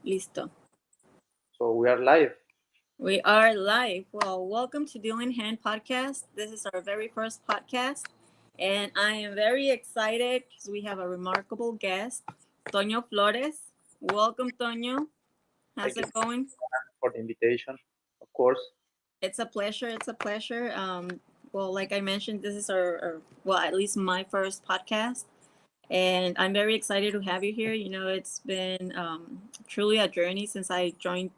Listo. So we are live. We are live. Well, welcome to Deal in Hand podcast. This is our very first podcast, and I am very excited because we have a remarkable guest, Toño Flores. Welcome, Toño. How's Thank you it going? for the invitation, of course. It's a pleasure. It's a pleasure. Well, like I mentioned, this is our well, at least my first podcast, and I'm very excited to have you here. You know, it's been truly a journey since I joined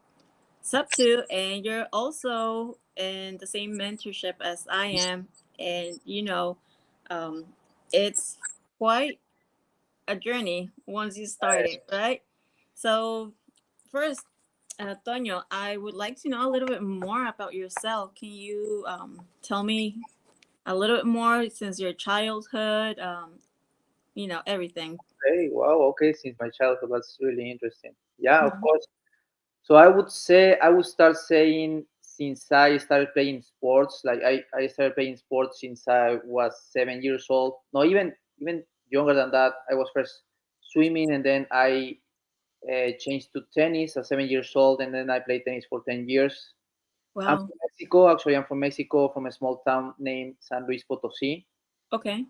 SubTo, and you're also in the same mentorship as I am, and um, it's quite a journey once you start it, right? So first, Toño, I would like to know a little bit more about yourself. Can you tell me a little bit more since your childhood? Everything. Hey, wow, okay, since my childhood, that's really interesting. Yeah, of course. So I would say, I would start saying since I started playing sports, like I started playing sports since I was 7 years old. No, even younger than that. I was first swimming and then I changed to tennis at 7 years old and then I played tennis for 10 years. I'm Wow. from Mexico, actually, I'm from Mexico, from a small town named San Luis Potosí. Okay.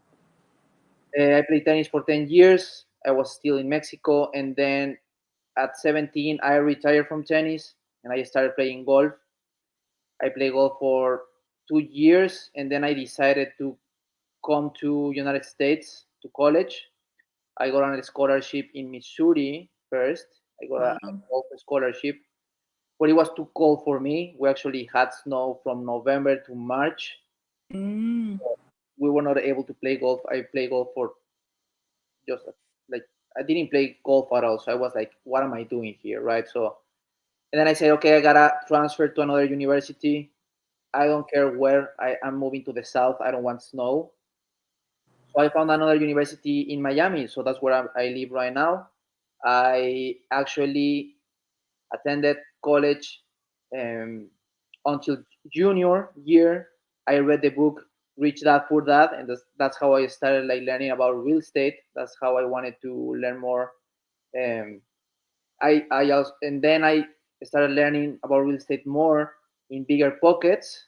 I played tennis for 10 years. I was still in Mexico. And then at 17, I retired from tennis and I started playing golf. I played golf for 2 years. And then I decided to come to United States to college. I got on a scholarship in Missouri first. I got a Wow. golf scholarship, but it was too cold for me. We actually had snow from November to March. Mm. We were not able to play golf. I played golf for just like I didn't play golf at all. So I was like, what am I doing here, right? So and then I said, okay, I gotta transfer to another university. I don't care where. I'm moving to the south. I don't want snow. So I found another university in Miami. So that's where I live right now. I actually attended college um, until junior year. I read the book Rich Dad Poor Dad, and that's how I started like learning about real estate. That's how I wanted to learn more. Um, I also, and then I started learning about real estate more in bigger pockets.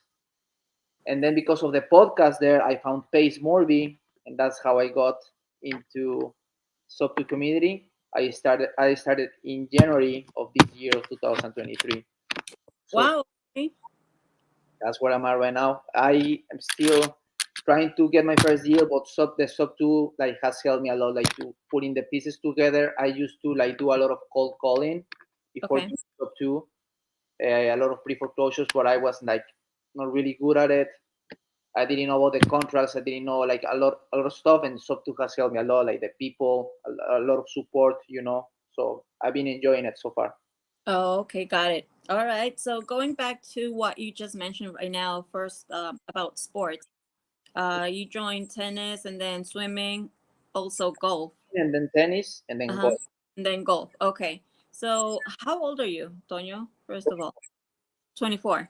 And then because of the podcast there, I found Pace Morby, and that's how I got into SubTo community. I started in January of this year of 2023. So Wow. Okay. that's where I'm at right now. I am still trying to get my first deal, but the SubTo like has helped me a lot, like to putting the pieces together. I used to like do a lot of cold calling before Okay. doing SubTo, a lot of pre-foreclosures, but I was like not really good at it. I didn't know about the contracts. I didn't know like a lot of stuff, and SubTo has helped me a lot, like the people, a lot of support. So I've been enjoying it so far. Oh, okay, got it. All right. So going back to what you just mentioned right now, first about sports. You joined tennis and then swimming, also golf. And then tennis, and then Uh-huh. golf. And then golf. Okay. So how old are you, Toño? First of all, 24.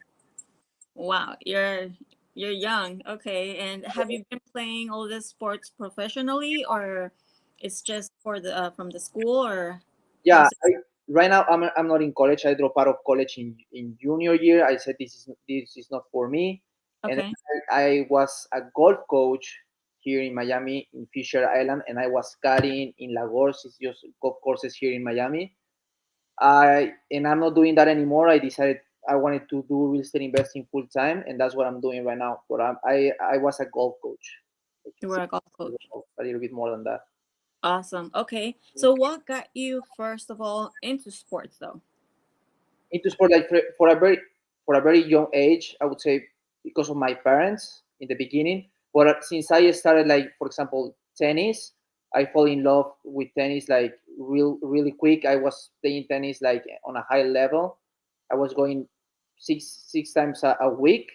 Wow, you're young. Okay. And have you been playing all this sports professionally, or it's just for the from the school, or Yeah, how's it? right now I'm not in college. I dropped out of college in junior year. I said this is not for me, and Okay. then I was a golf coach here in Miami in Fisher Island, and I was caddying in Lagos. It's just golf courses here in Miami. I'm not doing that anymore. I decided I wanted to do real estate investing full time, and that's what I'm doing right now. But I was a golf coach, like You were a golf coach. a little bit more than that. Awesome. Okay. So what got you first of all into sports though? Into sport like for a very young age, I would say because of my parents in the beginning. But since I started like for example tennis, I fall in love with tennis like really quick. I was playing tennis like on a high level. I was going six times a week,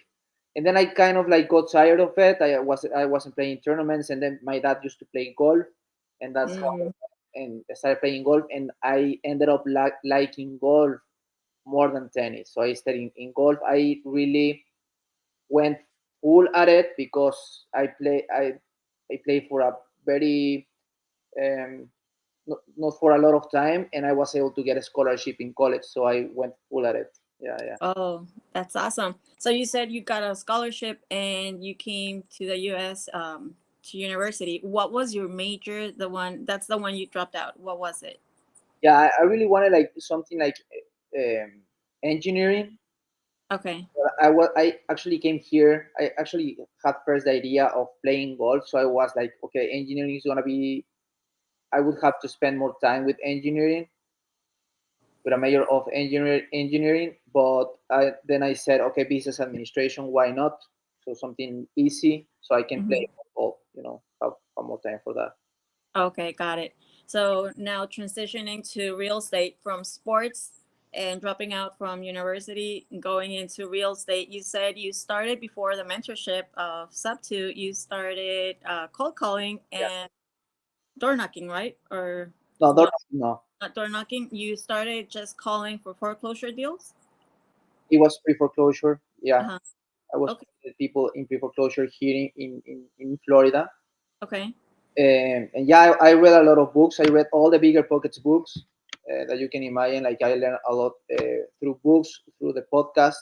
and then I kind of like got tired of it. I wasn't playing tournaments, and then my dad used to play golf, and that's how Mm, and I started playing golf, and I ended up liking golf more than tennis. So I studied in golf. I really went full at it because I play for a very um, not for a lot of time, and I was able to get a scholarship in college, so I went full at it. Yeah, yeah. Oh, that's awesome. So you said you got a scholarship and you came to the US to university. What was your major? That's the one you dropped out. What was it? Yeah, I really wanted like something like um, engineering. Okay. I actually came here. I actually had first the idea of playing golf, so I was like, okay, engineering is gonna be. I would have to spend more time with engineering, with a major of engineering. But then I said, okay, business administration, why not? So something easy, so I can Mhm. play golf. Have more time for that. Okay, got it. So now transitioning to real estate from sports and dropping out from university and going into real estate. You said you started before the mentorship of SubTo. You started cold calling Yeah. and door knocking, right? Or No, well, no. not door knocking. You started just calling for foreclosure deals. It was pre foreclosure. Yeah, Uh-huh. I was Okay. with people in pre foreclosure here in Florida. Okay. And yeah, I read a lot of books. I read all the bigger pockets books that you can imagine. Like I learned a lot through books, through the podcast,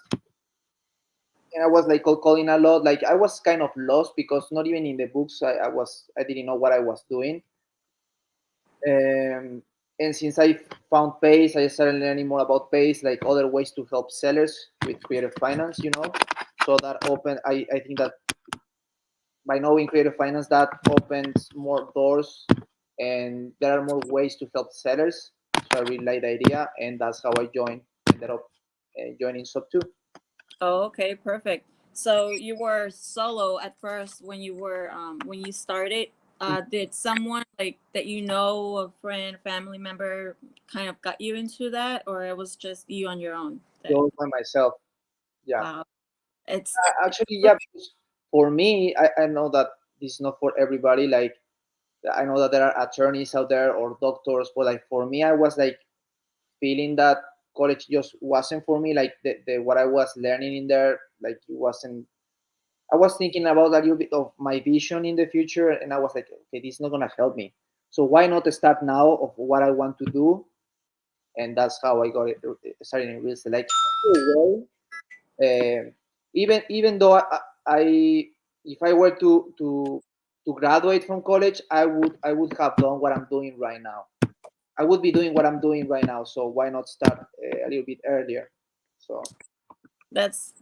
and I was like cold calling a lot. Like I was kind of lost because not even in the books I didn't know what I was doing. Um, and since I found Pace, I started learning more about Pace, like other ways to help sellers with creative finance. So that opened. I think that by knowing creative finance, that opens more doors, and there are more ways to help sellers. So I really like the idea, and that's how I ended up joining SubTo. Oh, okay, perfect. So you were solo at first when you started. Did someone like that a friend, family member, kind of got you into that, or it was just you on your own? That Go by myself. Yeah. wow, it's Actually, yeah, because for me, I know that this is not for everybody. Like, I know that there are attorneys out there or doctors, but like for me, I was like feeling that college just wasn't for me. Like the what I was learning in there, like it wasn't. I was thinking about a little bit of my vision in the future, and I was like, okay, this is not gonna help me. So why not start now of what I want to do? And that's how I got it started in real estate. Like, well, even though I if I were to graduate from college, I would have done what I'm doing right now. I would be doing what I'm doing right now. So why not start a little bit earlier? So that's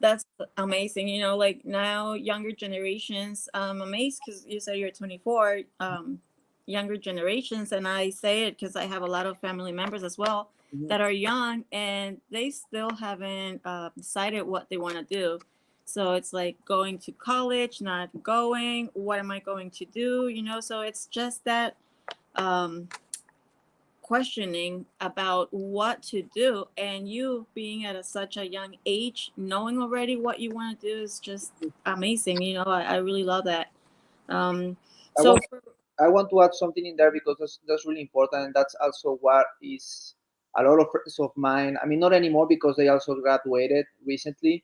amazing. Like now younger generations, I'm amazed because you say you're 24. Younger generations, and I say it because I have a lot of family members as well mhm. that are young and they still haven't decided what they want to do. So it's like going to college, not going. What am I going to do? So it's just that um, questioning about what to do, and you being at such a young age knowing already what you want to do is just amazing. I really love that. um I want so for I want to add something in there because that's really important, and that's also what is a lot of friends of mine. I mean, not anymore because they also graduated recently,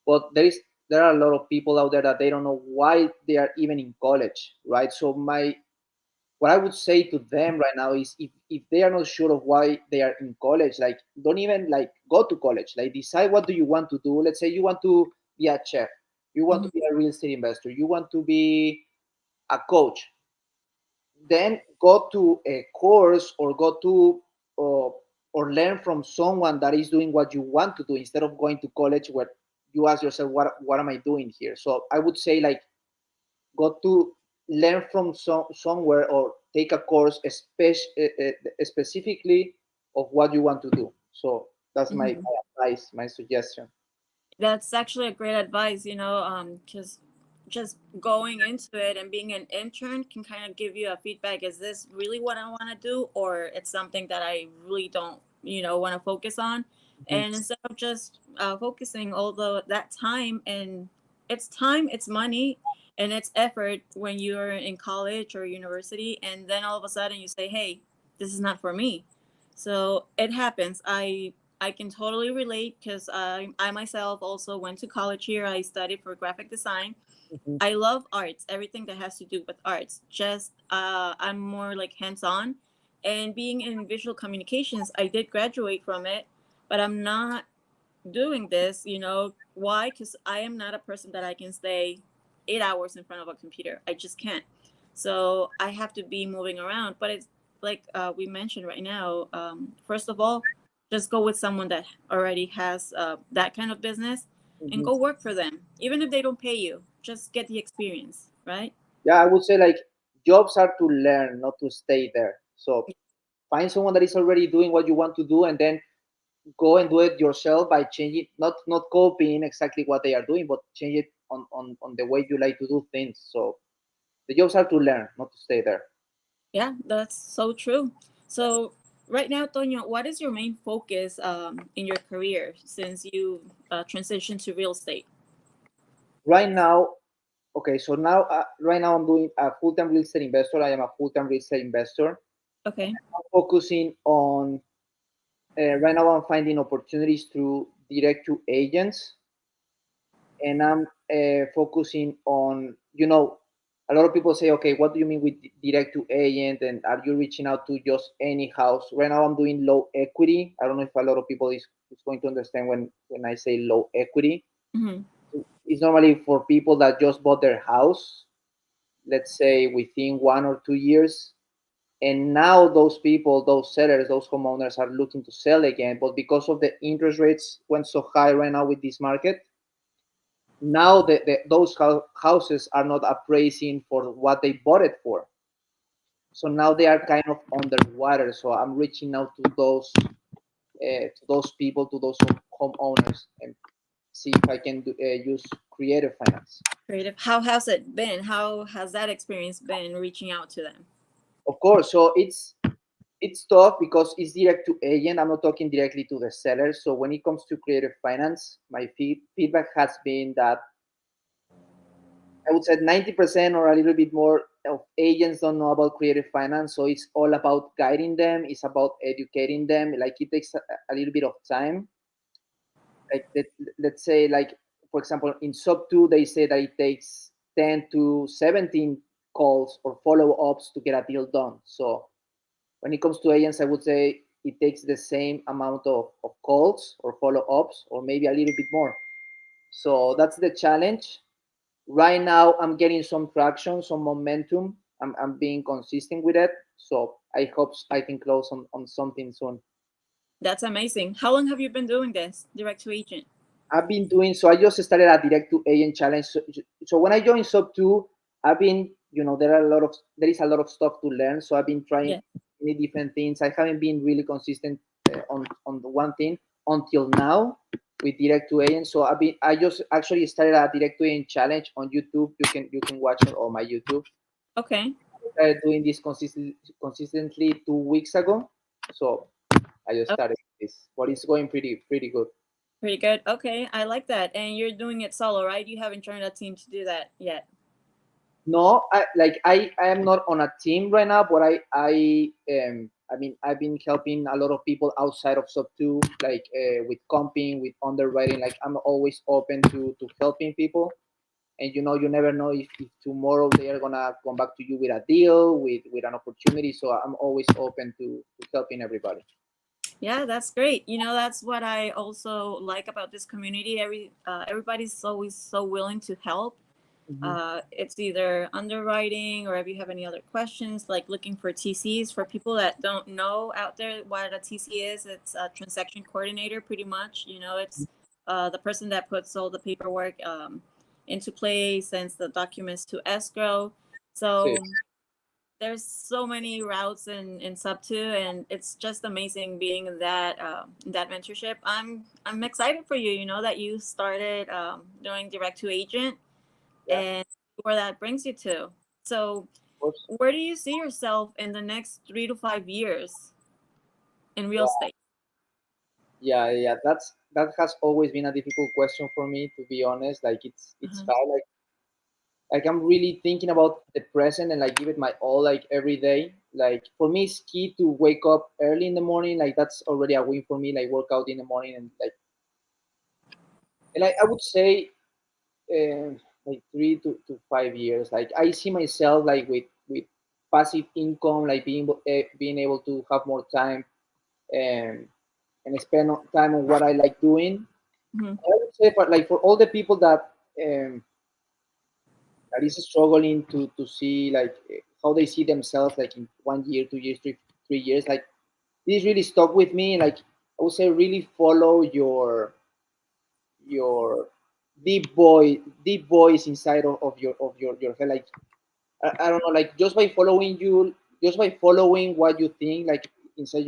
but there are a lot of people out there that they don't know why they are even in college, right? So what I would say to them right now is if they are not sure of why they are in college, like don't even like go to college. Like decide what do you want to do. Let's say you want to be a chef, you want to Mhm, be a real estate investor, you want to be a coach. Then go to a course or go to or learn from someone that is doing what you want to do instead of going to college where you ask yourself what am I doing here. So I would say like go to learn from somewhere or take a course specifically of what you want to do. So that's mhm. my advice, my suggestion. That's actually a great advice, because just going into it and being an intern can kind of give you a feedback. Is this really what I want to do, or it's something that I really don't, want to focus on? Mhm. And instead of just focusing all that time, and it's time, it's money, and it's effort when you're in college or university, and then all of a sudden you say, "Hey, this is not for me." So it happens. I can totally relate because I myself also went to college here. I studied for graphic design. Mhm. I love arts, everything that has to do with arts. Just I'm more like hands on, And being in visual communications, I did graduate from it, but I'm not doing this, why? Because I am not a person that I can stay 8 hours in front of a computer. I just can't. So I have to be moving around. But it's like we mentioned right now. First of all, just go with someone that already has that kind of business and Mhm. go work for them. Even if they don't pay you, just get the experience, right? Yeah, I would say like jobs are to learn, not to stay there. So find someone that is already doing what you want to do, and then go and do it yourself by changing, not copying exactly what they are doing, but change it on the way you like to do things. So the jobs are to learn, not to stay there. Yeah, that's so true. So right now, Toño, what is your main focus in your career since you transitioned to real estate? Right now, okay, so now right now I'm doing a full-time real estate investor. I am a full-time real estate investor. Okay. I'm focusing on right now I'm finding opportunities through direct to agents, and I'm focusing on, a lot of people say, okay, what do you mean with direct to agent, and are you reaching out to just any house? Right now I'm doing low equity. I don't know if a lot of people is going to understand when I say low equity. Hmm. It's normally for people that just bought their house, let's say within 1 or 2 years, and now those people, those sellers, those homeowners are looking to sell again, but because of the interest rates went so high right now with this market, now those houses are not appraising for what they bought it for. So now they are kind of underwater. So I'm reaching out to those people, to those homeowners, and see if I can use creative finance. Creative. How has it been? How has that experience been reaching out to them? Of course, so it's tough because it's direct to agent. I'm not talking directly to the seller. So when it comes to creative finance, my feedback has been that I would say 90% or a little bit more of agents don't know about creative finance. So it's all about guiding them. It's about educating them. Like it takes a little bit of time. Like let's say, like for example, in SubTo, they say that it takes 10 to 17 calls or follow-ups to get a deal done. So when it comes to agents, I would say it takes the same amount of calls or follow-ups, or maybe a little bit more. So that's the challenge. Right now, I'm getting some traction, some momentum. I'm being consistent with it. So I hope I can close on something soon. That's amazing. How long have you been doing this, direct to agent? I've been doing so. I just started a direct to agent challenge. So when I joined SubTo, I've been, there is a lot of stuff to learn. So I've been trying Yeah. many different things. I haven't been really consistent on the one thing until now with direct to agent. So I just actually started a direct to agent challenge on YouTube. You can watch it on my YouTube. Okay. I started doing this consistently 2 weeks ago. So I just Oh, started this, but it's going pretty good. pretty good. Okay, I like that. And you're doing it solo, right? You haven't joined a team to do that yet. No, I am not on a team right now, but I mean I've been helping a lot of people outside of SubTo, like with comping, with underwriting. Like I'm always open to helping people, and you never know if tomorrow they are gonna come back to you with a deal, with an opportunity. So I'm always open to helping everybody. Yeah, that's great. That's what I also like about this community. Everybody's always so willing to help. Hmm. It's either underwriting or if you have any other questions, like looking for TCs. For people that don't know out there what a TC is, it's a transaction coordinator, pretty much. It's the person that puts all the paperwork into place, sends the documents to escrow. Sí. So there's so many routes in SubTo, and it's just amazing being in that mentorship. I'm excited for you. That you started doing direct to agent Yeah, of and where that brings you to. So, course. where do you see yourself in the next 3 to 5 years in real estate? Yeah. That has always been a difficult question for me, to be honest. Like it's Uh-huh. hard. Like I'm really thinking about the present and like give it my all, like every day. Like for me it's key to wake up early in the morning. Like that's already a win for me. Like work out in the morning, and I would say like 3 to 5 years, like I see myself like with passive income, like being able to have more time and spend time on what I like doing. Mhm. I would say, for like for all the people um, that is struggling to see like how they see themselves like in 1 year, 2 years, 3 years, like this really stuck with me. Like I would say, really follow your deep voice inside of your head. Like I don't know, like just by following what you think, like inside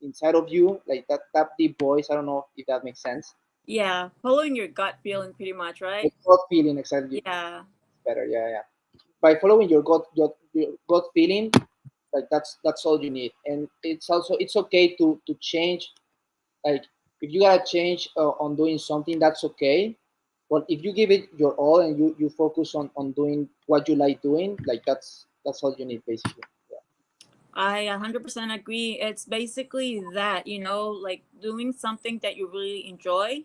inside of you, like that deep voice. I don't know if that makes sense. Yeah, following your gut feeling, pretty much, The right? gut feeling, exactly. Yeah. Better, yeah, yeah. By following your gut feeling, like that's all you need. And it's okay to change. Like if you gotta change on doing something, that's okay. But if you give it your all and you focus on doing what you like doing, like that's all you need basically. Yeah. I 100% agree. It's basically that, like doing something that you really enjoy,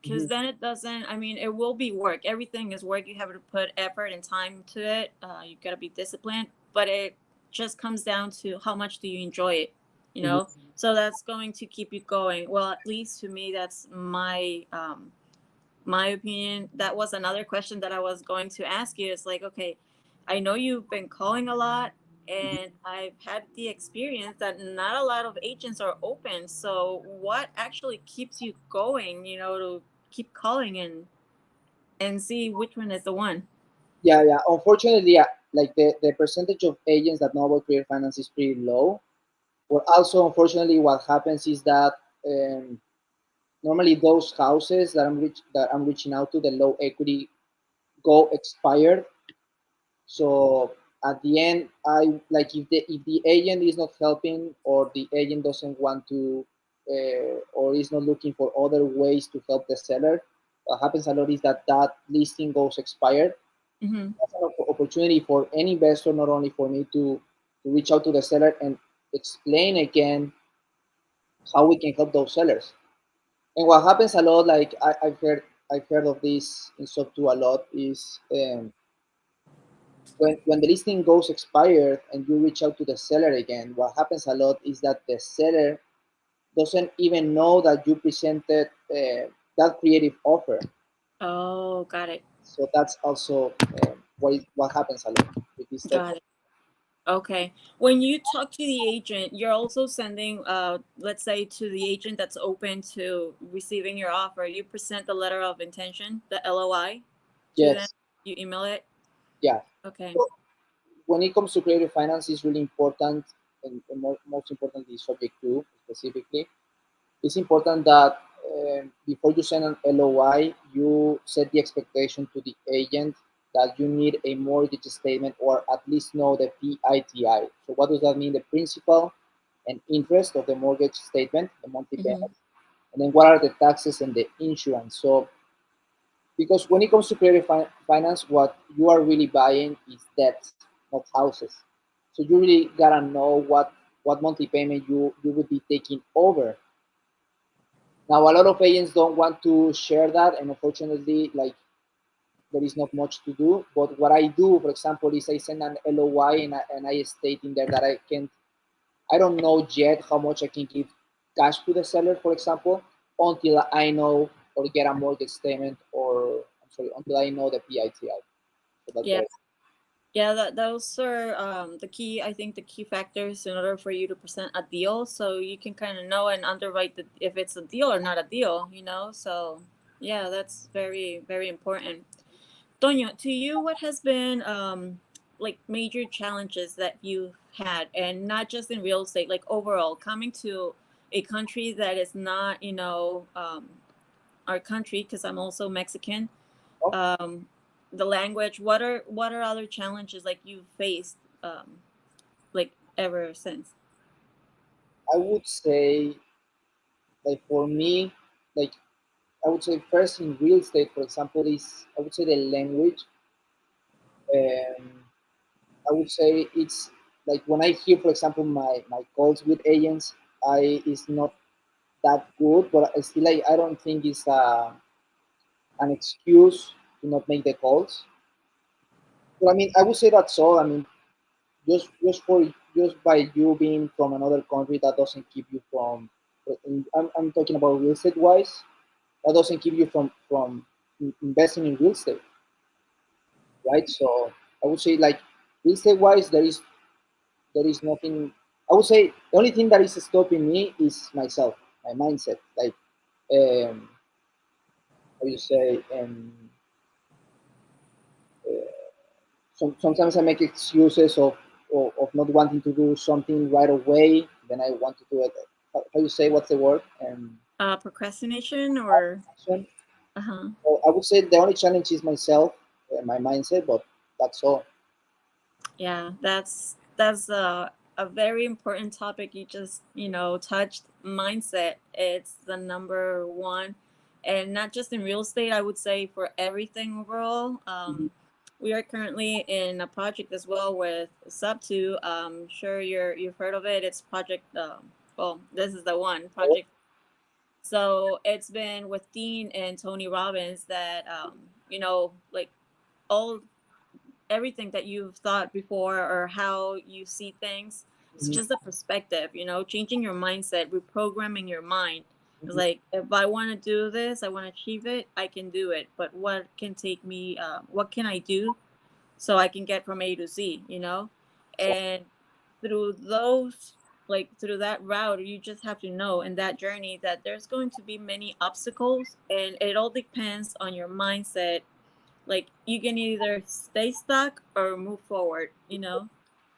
because Mhm. then it doesn't, I mean, it will be work. Everything is work. You have to put effort and time to it. You got to be disciplined, but it just comes down to how much do you enjoy it, you Mhm. know? So that's going to keep you going. Well, at least to me, that's my opinion. That was another question that I was going to ask you. Is like, okay, I know you've been calling a lot, and I've had the experience that not a lot of agents are open. So, what actually keeps you going? To keep calling and see which one is the one. Yeah, yeah. Unfortunately, yeah, like the percentage of agents that know about career finance is pretty low. But also, unfortunately, what happens is that normally those houses that I'm reaching out to, the low equity, go expired. So at the end, I like if the agent is not helping, or the agent doesn't want to, or is not looking for other ways to help the seller. What happens a lot is that listing goes expired. Mm-hmm. That's an opportunity for any investor, not only for me to reach out to the seller and explain again how we can help those sellers. And what happens a lot, like I've heard of this in SubTo a lot, is when the listing goes expired and you reach out to the seller again, what happens a lot is that the seller doesn't even know that you presented that creative offer. Oh, got it. So that's also what happens a lot with this type Got of. it. Okay. When you talk to the agent, you're also sending, let's say, to the agent that's open to receiving your offer, you present the letter of intention, the LOI, to them. Yes, You email it. yeah. Okay. So when it comes to creative finance, is really important, and most importantly, subject to specifically. It's important that before you send an LOI, you set the expectation to the agent that you need a mortgage statement, or at least know the PITI. So what does that mean? The principal and interest of the mortgage statement, the monthly Mm-hmm. payment, and then what are the taxes and the insurance. So because when it comes to creative finance, what you are really buying is debt, not houses. So you really gotta know what monthly payment you would be taking over. Now, a lot of agents don't want to share that, and unfortunately, like there is not much to do. But what I do, for example, is I send an LOI, and I state in there that I don't know yet how much I can give cash to the seller, for example, until I know or get a mortgage statement, or I'm sorry, until I know the PITI. So that's Yeah. what I. Yeah, those are the key. I think the key factors in order for you to present a deal, so you can kind of know and underwrite if it's a deal or not a deal. So yeah, that's very very important. Toño, to you, what has been like major challenges that you've had, and not just in real estate, like overall, coming to a country that is not, our country, because I'm also Mexican. Oh, The language. What are other challenges like you've faced, like ever since? I would say, like for me, like I would say first in real estate, for example, is I would say the language. Um, I would say it's like when I hear, for example, my calls with agents, I is not that good, but I still I don't think it's an excuse to not make the calls. But I mean, I would say that's all. I mean, just by you being from another country, that doesn't keep you from. I'm talking about real estate wise. That doesn't keep you from investing in real estate, right? So I would say like real estate wise, there is nothing. I would say the only thing that is stopping me is myself, my mindset. Like how you say sometimes I make excuses of not wanting to do something right away. Then I want to do it. How you say what's the word? Procrastination or Action. uh-huh. So I would say the only challenge is myself and my mindset, but that's all. Yeah, that's a very important topic you just, touched. Mindset. It's the number one, and not just in real estate. I would say for everything overall. Mhm. We are currently in a project as well with SubTo. Sure you've heard of it. It's project. Well, this is the one project. So it's been with Dean and Tony Robbins that like all everything that you've thought before or how you see things. It's Mhm. just a perspective, changing your mindset, reprogramming your mind. It's Mhm. like, if I want to do this, I want to achieve it, I can do it. But what can I do so I can get from A to Z? And through those, like through that route, you just have to know in that journey that there's going to be many obstacles, and it all depends on your mindset. Like, you can either stay stuck or move forward.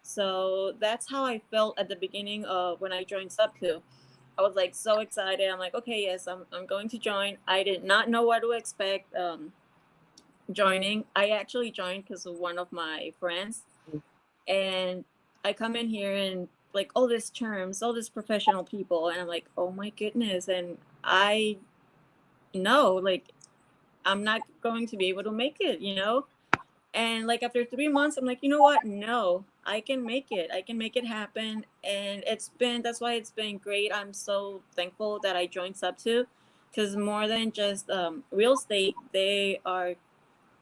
So that's how I felt at the beginning of when I joined SubTo. I was like so excited. I'm like, okay, yes, I'm going to join. I did not know what to expect joining. I actually joined because of one of my friends, and I come in here and like all these terms, all these professional people, and I'm like, oh my goodness. And I know, like, I'm not going to be able to make it. And like after 3 months, I'm like, you know what? No, I can make it. I can make it happen. And that's why it's been great. I'm so thankful that I joined SubTo, because more than just real estate, they are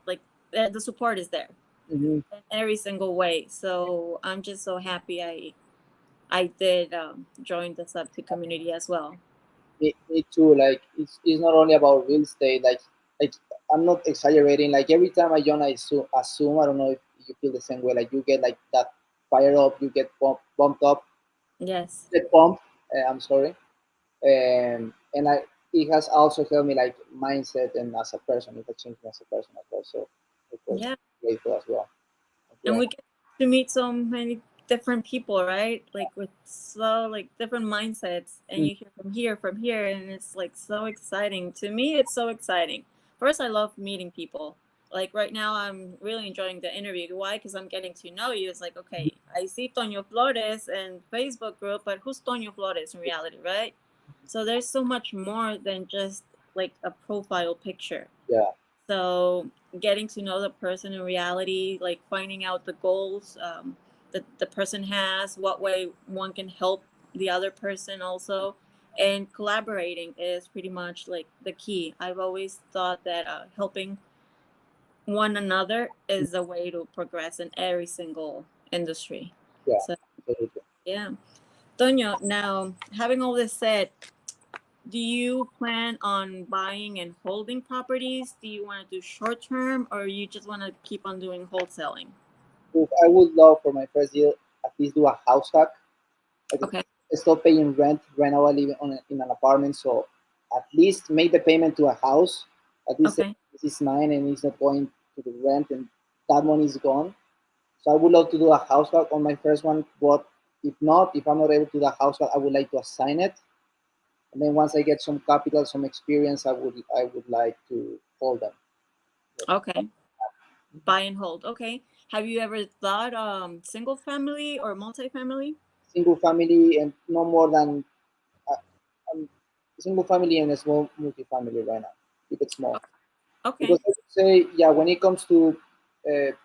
like, the support is there Mhm. in every single way. So I'm just so happy I did join the SubTo community as well. Me too. Like it's not only about real estate. Like I'm not exaggerating. Like every time I join, I assume I don't know if you feel the same way. Like you get like that fire up, you get bumped up, Yes. get pumped. I'm sorry. And it has also helped me like mindset and as a person. It has changed me as a person as well. So it was Yeah. grateful as well. And Yeah. we get to meet so many different people, right? Like with so like different mindsets, and Mm. you hear from here, and it's like so exciting. To me, it's so exciting. First, I love meeting people. Like right now, I'm really enjoying the interview. Why? Because I'm getting to know you. It's like, okay, I see Toño Flores and Facebook group, but who's Toño Flores in reality, right? So there's so much more than just like a profile picture. Yeah. So getting to know the person in reality, like finding out the goals that the person has, what way one can help the other person also, and collaborating is pretty much like the key. I've always thought that helping one another is the way to progress in every single industry. Yeah. So Absolutely. yeah. Toño, now having all this said, do you plan on buying and holding properties? Do you want to do short term, or you just want to keep on doing wholesaling? If I would love for my first year at least do a house hack. Like Okay. stop paying rent. Right now I live in an apartment, so at least make the payment to a house. At least Okay. this is mine and it's not going to the rent, and that money is gone. So I would love to do a house hack on my first one, but if I'm not able to do the house hack, I would like to assign it. And then once I get some capital, some experience, I would like to hold them. Yes. Okay. Buy and hold. Okay. Have you ever thought single family or multifamily? Single family and no more than uh, um, single family and a small multifamily right now. Keep it small. Because Okay. I would say, yeah, when it comes to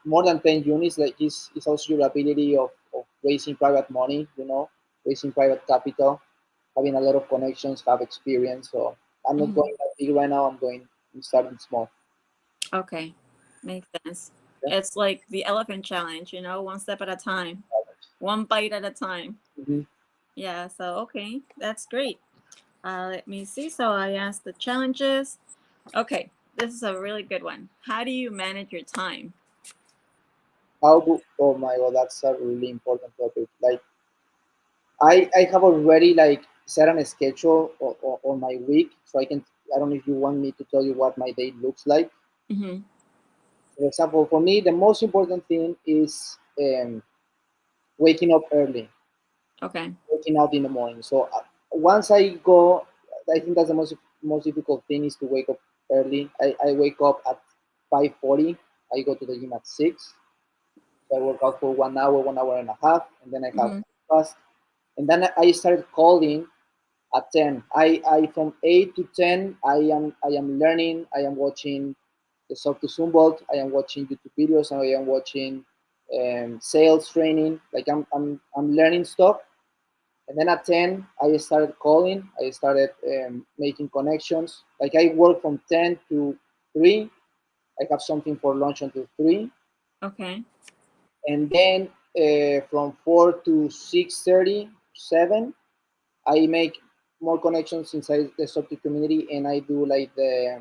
more than 10 units, like is also your ability of raising private money, raising private capital, having a lot of connections, have experience. So I'm not Mhm. going that big right now. I'm starting small. Okay. Makes sense. Yeah, It's like the elephant challenge, one step at a time. one bite at a time. Mm-hmm. Yeah, so okay, that's great. Let me see. So I asked the challenges. Okay, this is a really good one. How do you manage your time? Oh my god, that's a really important topic. Like I have already like set on a schedule on my week, so I can. I don't know if you want me to tell you what my day looks like. Mm-hmm. For example, for me, the most important thing is waking up early, Okay. waking out in the morning. So once I go, I think that's the most difficult thing is to wake up early. I wake up at 5:40. I go to the gym at 6. So I work out for 1 hour, 1 hour and a half, and then I have Mm-hmm. breakfast. And then I started calling at 10. I from 8 to 10, I am learning. I am watching the SubTo Zumbolt. I am watching YouTube videos. And I am watching sales training. Like I'm learning stuff. And then at 10, I started calling. I started making connections. Like I work from 10 to 3. I have something for lunch until 3. Okay. And then from 4 to 6:30, 7, I make more connections inside the SubTo community, and I do like I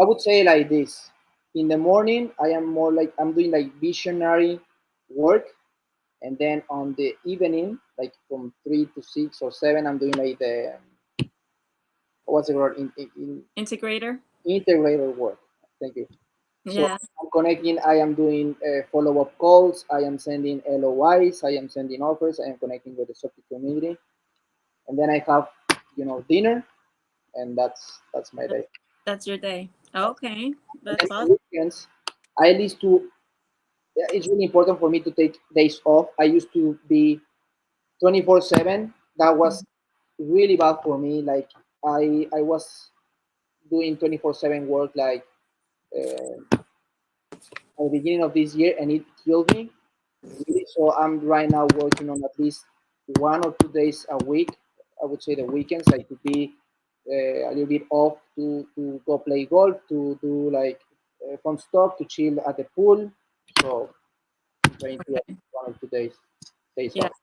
would say like this. In the morning, I am more like I'm doing like visionary work, and then on the evening, like from 3 to 6 or 7, I'm doing like the what's the word in Integrator. integrator work. Thank you. So Yeah. I'm connecting. I am doing follow-up calls. I am sending LOIs. I am sending offers. I am connecting with the SubTo community, and then I have dinner, and that's my day. That's your day. Okay. And then That's awesome. on weekends, I used to. Yeah, it's really important for me to take days off. I used to be 24/7. That was really bad for me. Like I was doing 24/7 work like at the beginning of this year, and it killed me. Really. So I'm right now working on at least 1 or 2 days a week. I would say the weekends, like to be a little bit off to go play golf, to do like fun stuff, to chill at the pool. So I'm trying to have Okay. 1 or 2 days Yeah. off.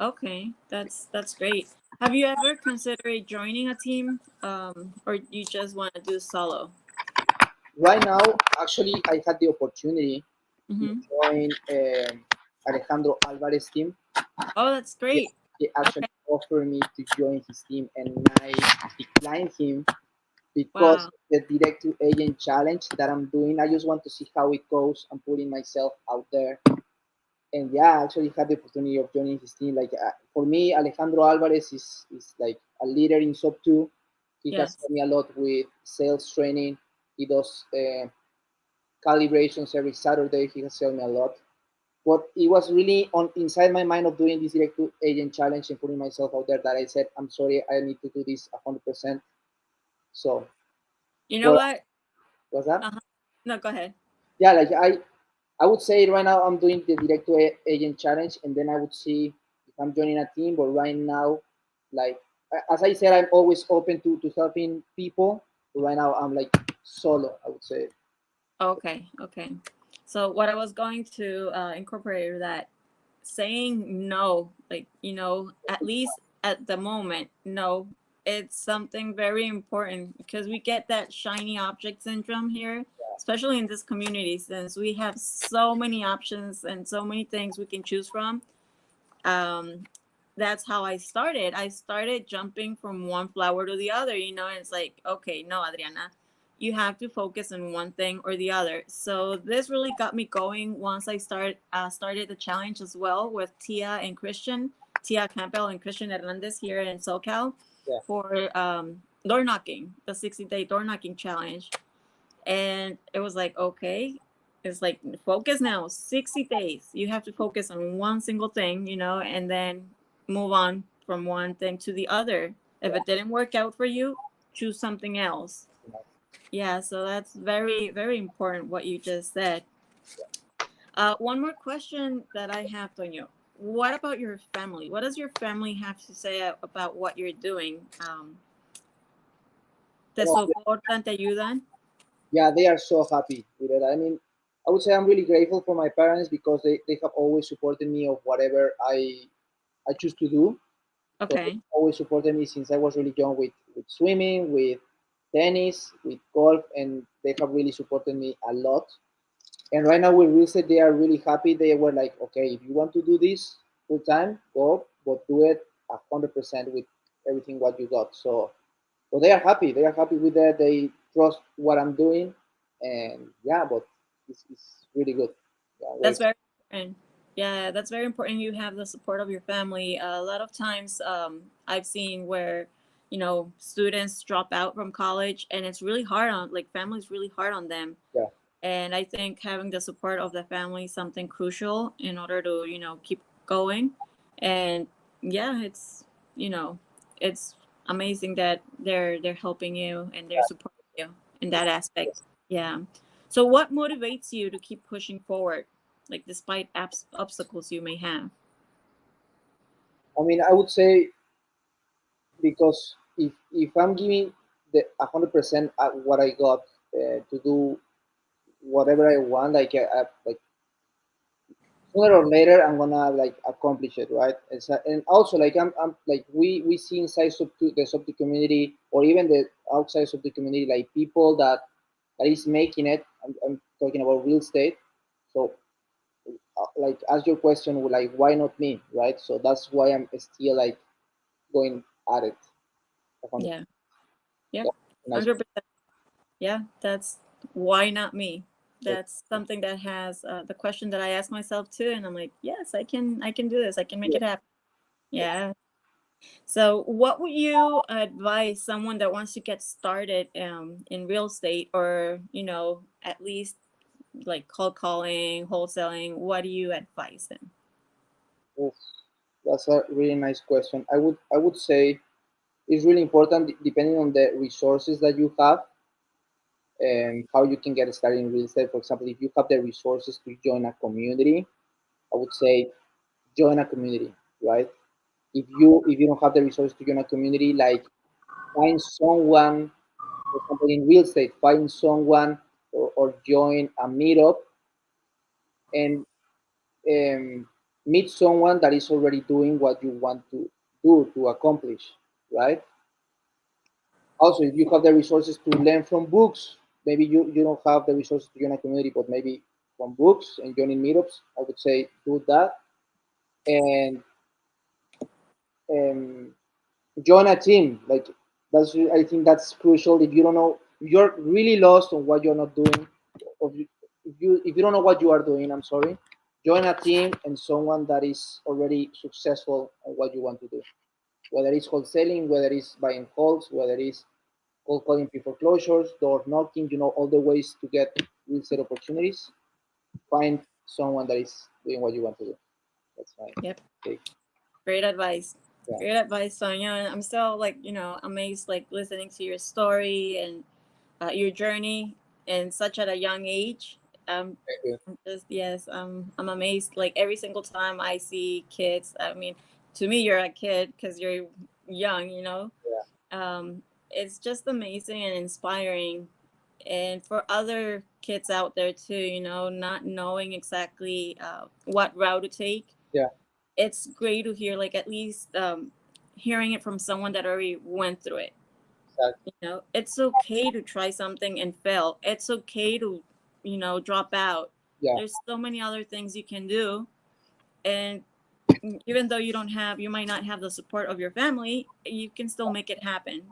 Okay. That's great. Have you ever considered joining a team, or you just want to do solo? Right now, actually, I had the opportunity to Mm-hmm. join Alejandro Alvarez team. Oh, that's He, great. he actually Okay. offered me to join his team, and I declined him because Wow. of the direct to agent challenge that I'm doing. I just want to see how it goes. I'm putting myself out there. And yeah, I actually had the opportunity of joining his team. Like for me, Alejandro Alvarez is like a leader in SubTo. He has Yes. helped me a lot with sales training. He does calibrations every Saturday. He has helped me a lot. But it was really on inside my mind of doing this direct to agent challenge and putting myself out there that I said, I'm sorry, I need to do this 100%. So You know what what? was that? Uh-huh. No, go ahead. Yeah, like I would say right now I'm doing the direct to agent challenge, and then I would see if I'm joining a team. But right now, like as I said, I'm always open to helping people. But right now, I'm like solo. I would say. Okay. Okay. So what I was going to incorporate that saying no, like, at least at the moment, no, it's something very important because we get that shiny object syndrome here, especially in this community, since we have so many options and so many things we can choose from. um that's how I started jumping from one flower to the other, and it's like, okay, no, Adriana, you have to focus on one thing or the other. So this really got me going once I started the challenge as well with Tia Campbell and Christian Hernandez here in SoCal Yeah. for door knocking, the 60-day door knocking challenge. And it was like, okay, it's like, focus now, 60 days, you have to focus on one single thing, and then move on from one thing to the other. If it didn't work out for you, choose something else. Yeah, so that's very, very important what you just said. One more question that I have, Toño. What about your family? What does your family have to say about what you're doing? ¿Te Oh, soportan, te ayudan? yeah, they are so happy with it. I mean, I would say I'm really grateful for my parents because they have always supported me of whatever I choose to do. So they Okay. always supported me since I was really young with swimming, with tennis, with golf, and they have really supported me a lot. And right now with real estate, they are really happy. They were like, okay, if you want to do this full time, go, but do it 100% with everything what you got. So they are happy. They are happy with that. They trust what I'm doing, and yeah, but it's really good. Yeah, very That's very important. Yeah, that's very important. You have the support of your family. A lot of times, I've seen where, students drop out from college, and it's really hard on, like, families really hard on them. yeah. And I think having the support of the family is something crucial in order to, keep going. And yeah, you know, it's amazing that they're helping you and they're supporting you in that aspect. Yeah. So what motivates you to keep pushing forward, like despite obstacles you may have? I mean, I would say because if I'm giving the 100% at what I got to do whatever I want, like sooner or later I'm gonna like accomplish it, right? And also like I'm like we see inside the SubTo community or even the outside of the community like people that is making it. I'm talking about real estate. So like ask your question like why not me, right? So that's why I'm still like going at it. Yeah. Yeah. Yeah, nice. 100%. Yeah, that's why not me? Yeah. That's something that has the question that I ask myself too, and I'm like, yes, I can do this. I can make Yeah. it happen. Yeah. So, what would you advise someone that wants to get started in real estate, or at least like cold calling, wholesaling? What do you advise them? Oof, that's a really nice question. I would say it's really important depending on the resources that you have and how you can get started in real estate. For example, if you have the resources to join a community, I would say join a community, right? If you don't have the resources to join a community, like find someone, for example, in real estate, find someone or join a meetup and meet someone that is already doing what you want to do to accomplish, right? Also, if you have the resources to learn from books, maybe you don't have the resources to join a community, but maybe from books and joining meetups, I would say do that. And um, join a team. Like I think that's crucial. If you don't know, if you're really lost on what you're not doing, or if you don't know what you are doing, I'm sorry, join a team and someone that is already successful on what you want to do. Whether it's wholesaling, whether it's buying calls, whether it's cold calling pre-foreclosures, door knocking, all the ways to get real estate opportunities. Find someone that is doing what you want to do. That's my Yep. take. Great advice. Yeah, Great advice, Sonia. And I'm still like, amazed, like listening to your story and your journey in such at a young age. Um, thank you. I'm just yes, I'm amazed. Like every single time I see kids, I mean, to me, you're a kid because you're young. Yeah, It's just amazing and inspiring. And for other kids out there too, not knowing exactly what route to take, yeah, it's great to hear, like at least hearing it from someone that already went through it. exactly. It's okay to try something and fail. It's okay to, drop out. Yeah, There's so many other things you can do. And even though you might not have the support of your family, you can still make it happen.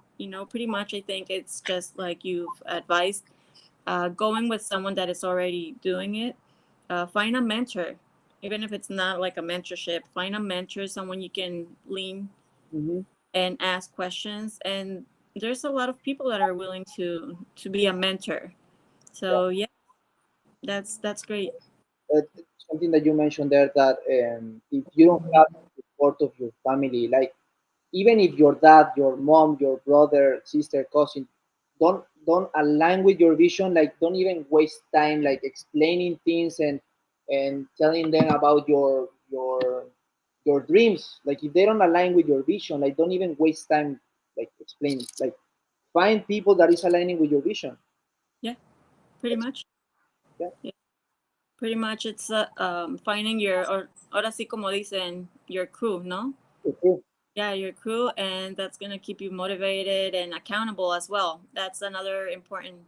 Pretty much, I think it's just like you've advised, going with someone that is already doing it. Find a mentor, even if it's not like a mentorship. Find a mentor, someone you can lean hmm, and ask questions. And there's a lot of people that are willing to be a mentor. yeah. So yeah, that's great. Something that you mentioned there that if you don't have the support of your family, like even if your dad, your mom, your brother, sister, cousin don't align with your vision, like don't even waste time like explaining things and telling them about your dreams. Like if they don't align with your vision, like don't even waste time like explaining. Like find people that is aligning with your vision. Yeah, pretty That's, much. yeah, Yeah. Pretty much it's finding your, or ahora sí como dicen, your crew, no? Okay. Yeah, your crew, and that's gonna keep you motivated and accountable as well. That's another important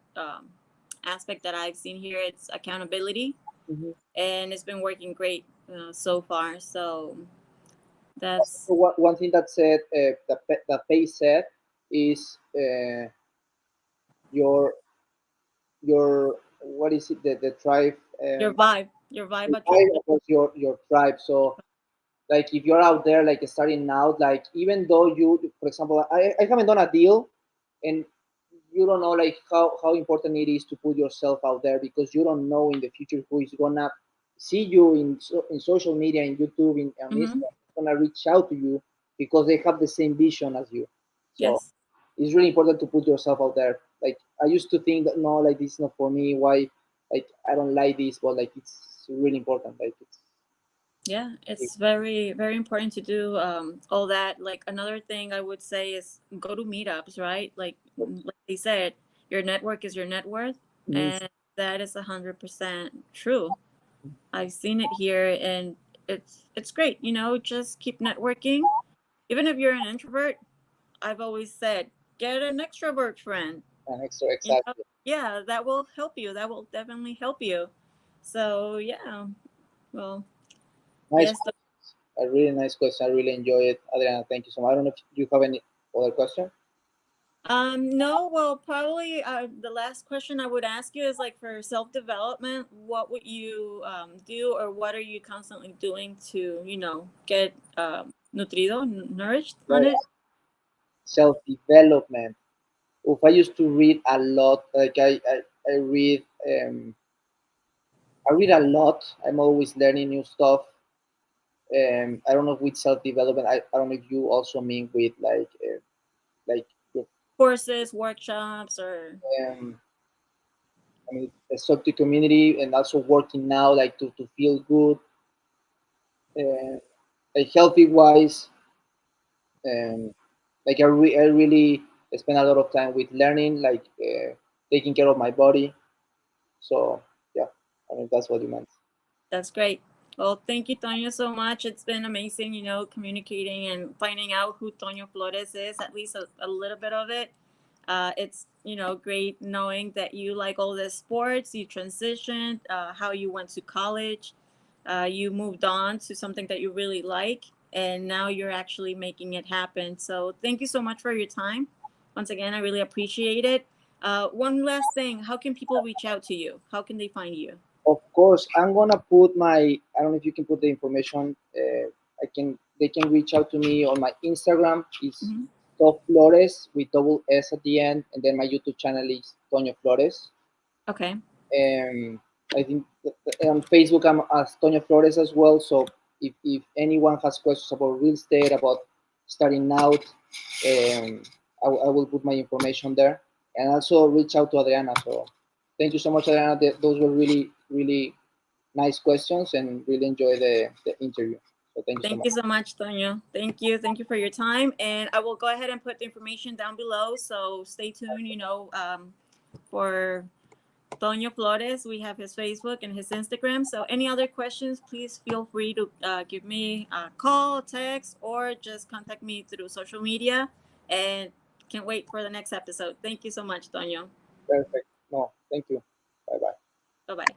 aspect that I've seen here. It's accountability, Mhm. and it's been working great so far. So that's So one thing that said that they said is your what is it the tribe your vibe the tribe attraction. was your tribe. So like if you're out there like starting out, like even though you, for example, I haven't done a deal, and you don't know like how important it is to put yourself out there, because you don't know in the future who is gonna see you in social media, in YouTube, in on Mm-hmm. Instagram, gonna reach out to you because they have the same vision as you. So Yes. it's really important to put yourself out there. Like I used to think that no, like this is not for me. Why? Like I don't like this, but like it's really important. Like it's Yeah, it's very, very important to do all that. Like another thing I would say is go to meetups, right? Like they said, your network is your net worth, Mhm. and that is 100% true. I've seen it here, and it's great. You know, just keep networking. Even if you're an introvert, I've always said get an extrovert friend. An extra You know, exactly. yeah, that will help you. That will definitely help you. So yeah, well, Nice yes. questions. A really nice question. I really enjoy it, Adriana. Thank you so much. I don't know if you have any other question. No, well, probably the last question I would ask you is like for self development, what would you do, or what are you constantly doing to, get nutrido, nourished on it? Self development. If I used to read a lot, like I read I read a lot. I'm always learning new stuff. I don't know with self development. I don't know if you also mean with like your, Courses, workshops, or um, I mean the SubTo community, and also working now like to feel good, uh, like healthy wise. Um, like I really spend a lot of time with learning, like taking care of my body. So yeah, I mean that's what you meant. that's great. Well, thank you, Toño, so much. It's been amazing, communicating and finding out who Toño Flores is, at least a little bit of it. It's great knowing that you like all the sports, you transitioned, how you went to college, you moved on to something that you really like, and now you're actually making it happen. So thank you so much for your time. Once again, I really appreciate it. One last thing, how can people reach out to you? How can they find you? Of course, I'm gonna put my. I don't know if you can put the information. I can. They can reach out to me on my Instagram. Is Hmm. Top Flores with double S at the end, and then my YouTube channel is Toño Flores. Okay. I think on Facebook I'm as Toño Flores as well. So if anyone has questions about real estate, about starting out, I will put my information there, and also reach out to Adriana. So thank you so much, Adriana. Those were really nice questions, and really enjoy the interview. So thank you so Thank much. you so much, Toño. Thank you. Thank you for your time. And I will go ahead and put the information down below. So stay tuned, for Toño Flores. We have his Facebook and his Instagram. So any other questions, please feel free to give me a call, text, or just contact me through social media. And can't wait for the next episode. Thank you so much, Toño. Perfect. No, thank you. Bye bye. Bye bye.